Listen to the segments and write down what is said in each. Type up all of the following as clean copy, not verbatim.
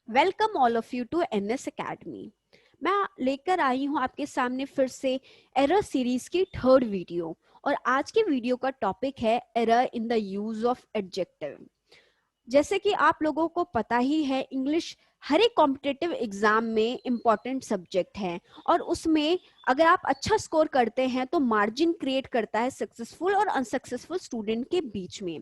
Welcome all of you to NS academy. मैं लेकर आई हूँ आपके सामने फिर से एरर सीरीज की थर्ड वीडियो। और आज की वीडियो का टॉपिक है error in the use of adjective. जैसे कि आप लोगों को पता ही है, इंग्लिश हर एक कॉम्पिटिटिव एग्जाम में इम्पॉर्टेंट सब्जेक्ट है और उसमें अगर आप अच्छा स्कोर करते हैं तो मार्जिन क्रिएट करता है सक्सेसफुल और अनसक्सेसफुल स्टूडेंट के बीच में।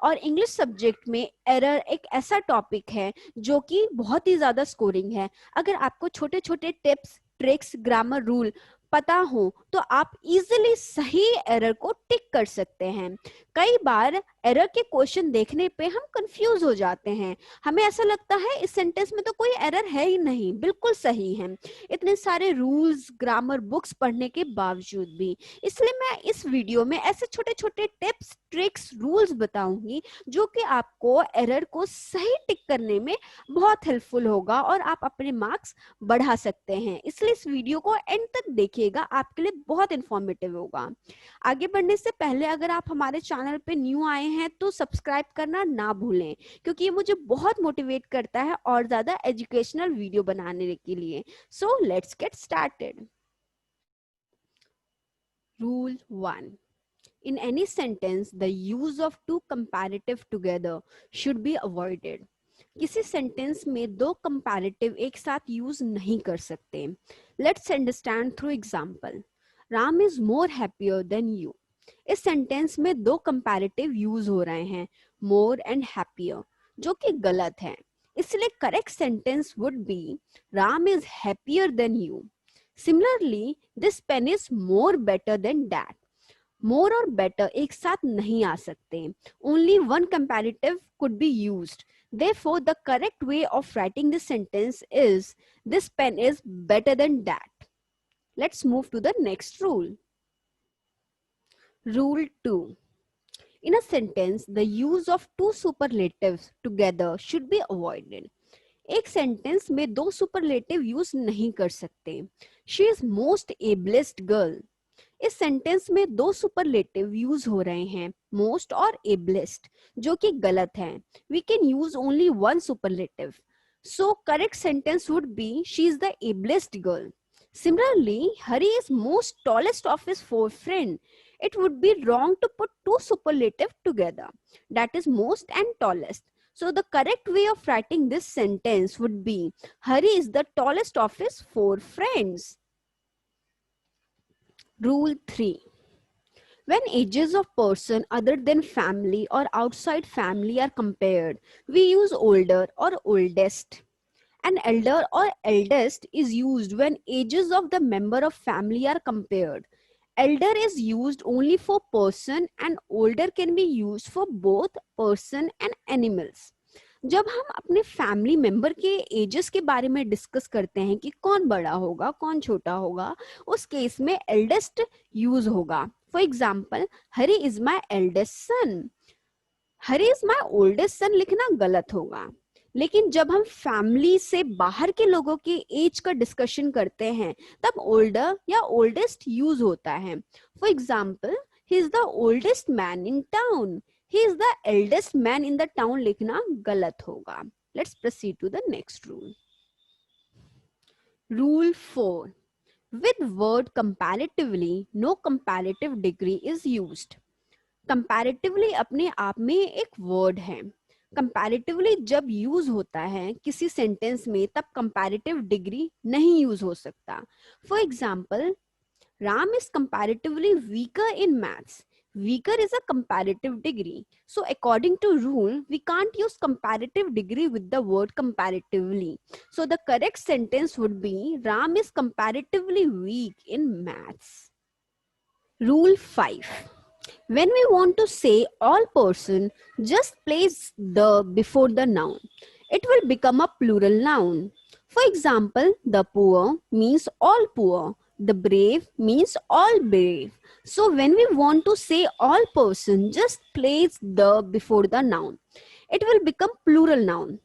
और इंग्लिश सब्जेक्ट में एरर एक ऐसा टॉपिक है जो कि बहुत ही ज्यादा स्कोरिंग है। अगर आपको छोटे छोटे टिप्स, ट्रिक्स, ग्रामर रूल पता हो तो आप इजीली सही एरर को टिक कर सकते हैं। कई बार एरर के क्वेश्चन देखने पे हम कंफ्यूज हो जाते हैं। हमें ऐसा लगता है इस सेंटेंस में तो कोई एरर है ही नहीं, बिल्कुल सही है, इतने सारे रूल्स, ग्रामर बुक्स पढ़ने के बावजूद भी। इसलिए मैं इस वीडियो में ऐसे छोटे छोटे टिप्स, ट्रिक्स, रूल्स बताऊंगी जो कि आपको एरर को सही टिक करने में बहुत हेल्पफुल होगा और आप अपने मार्क्स बढ़ा सकते हैं। इसलिए इस वीडियो को एंड तक देखिएगा, आपके लिए बहुत इंफॉर्मेटिव होगा। आगे बढ़ने से पहले अगर आप हमारे चैनल पे न्यू आए हैं तो सब्सक्राइब करना ना भूलें, क्योंकि ये मुझे बहुत मोटिवेट करता है और ज्यादा एजुकेशनल वीडियो बनाने के लिए। So let's get started. Rule 1: in any sentence the use of two comparative together should be avoided. किसी सेंटेंस में दो कंपैरेटिव एक साथ यूज नहीं कर सकते। Let's understand through example. Ram is more happier than you. इस सेंटेंस में दो कंपैरेटिव यूज हो रहे हैं, मोर एंड हैप्पियर, जो कि गलत है। इसलिए correct sentence would be Ram is happier than you. Similarly this pen is more better than that. More और बेटर एक साथ नहीं आ सकते। Only one comparative could be used. Therefore, the correct way of writing this sentence is this pen is better than that. Let's move to the next rule. Rule 2. In a sentence, the use of two superlatives together should be avoided. एक sentence में दो superlative use नहीं कर सकते। She is most ablest girl. इस sentence में दो superlative use हो रहे हैं, मोस्ट और एबलेस्ट, जो कि गलत है। We can use only one superlative. So correct sentence would be she is the ablest girl. Similarly, Hari is most tallest of his four friends. It would be wrong to put two superlative together, that is most and tallest. So the correct way of writing this sentence would be Hari is the tallest of his four friends. Rule 3. When ages of person other than family or outside family are compared, we use older or oldest. An elder or eldest is used when ages of the member of family are compared. Elder is used only for person and older can be used for both person and animals. जब हम अपने family member के edges के बारे में discuss करते हैं कि कौन बड़ा होगा, कौन छोटा होगा, उस केस में एल्डेस्ट यूज होगा। For example, Hari is my eldest son. Hari is my oldest son लिखना गलत होगा। लेकिन जब हम फैमिली से बाहर के लोगों के एज का डिस्कशन करते हैं तब ओल्डर या ओल्डेस्ट यूज होता है। For example, he is the oldest man in town. He is the eldest man in the town लिखना गलत होगा। Let's proceed to the next rule. Rule 4. With word comparatively, no comparative degree is used. Comparatively अपने आप में एक word है। Comparatively जब use होता है किसी सेंटेंस में तब comparative degree नहीं यूज हो सकता। For example, Ram is comparatively weaker in maths. Weaker is a comparative degree. So according to rule, we can't use comparative degree with the word comparatively. So the correct sentence would be Ram is comparatively weak in maths. Rule 5. When we want to say all person, just place the before the noun. It will become a plural noun. For example, the poor means all poor. The brave means all brave. So when we want to say all person, just place the before the noun. It will become plural noun.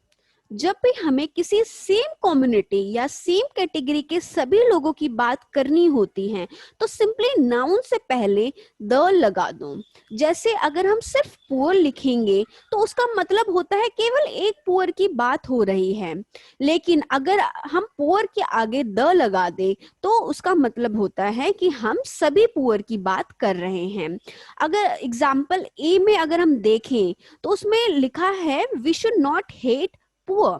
जब भी हमें किसी same community या same category के सभी लोगों की बात करनी होती है तो सिंपली नाउन से पहले द लगा दो। जैसे अगर हम सिर्फ पुअर लिखेंगे तो उसका मतलब होता है केवल एक पुअर की बात हो रही है, लेकिन अगर हम पुअर के आगे द लगा दे तो उसका मतलब होता है कि हम सभी पुअर की बात कर रहे हैं। अगर एग्जाम्पल ए में अगर हम देखें तो उसमें लिखा है we should not hate poor.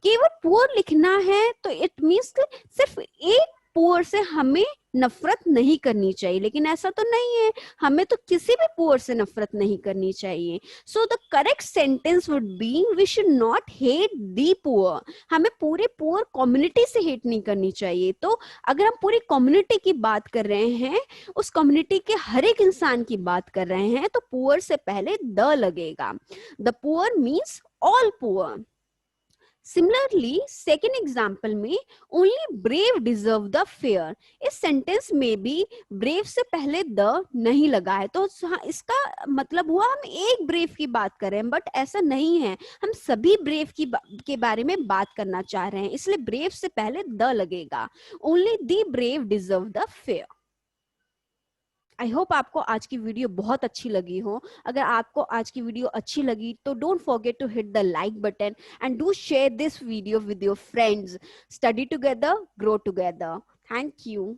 केवल पुअर लिखना है तो इट मीन्स सिर्फ एक पुअर से हमें नफरत नहीं करनी चाहिए, लेकिन ऐसा तो नहीं है, हमें तो किसी भी पुअर से नफरत नहीं करनी चाहिए। So the correct sentence would be we should not hate the poor. हमें पूरे पुअर कम्युनिटी से हेट नहीं करनी चाहिए। तो अगर हम पूरी कम्युनिटी की बात कर रहे हैं, उस कम्युनिटी के हर एक इंसान की बात कर रहे हैं, तो पुअर से पहले द लगेगा। The poor means all poor. Similarly second example में only brave deserve the fair, इस सेंटेंस में भी ब्रेव से पहले द नहीं लगा है, तो इसका मतलब हुआ हम एक ब्रेव की बात कर रहे हैं, बट ऐसा नहीं है, हम सभी ब्रेव के बारे में बात करना चाह रहे हैं, इसलिए ब्रेव से पहले द लगेगा। Only the brave deserve the fair. I hope आपको आज की वीडियो बहुत अच्छी लगी हो। अगर आपको आज की वीडियो अच्छी लगी तो don't forget to hit the like button and do share this video with your friends. Study together, grow together. Thank you.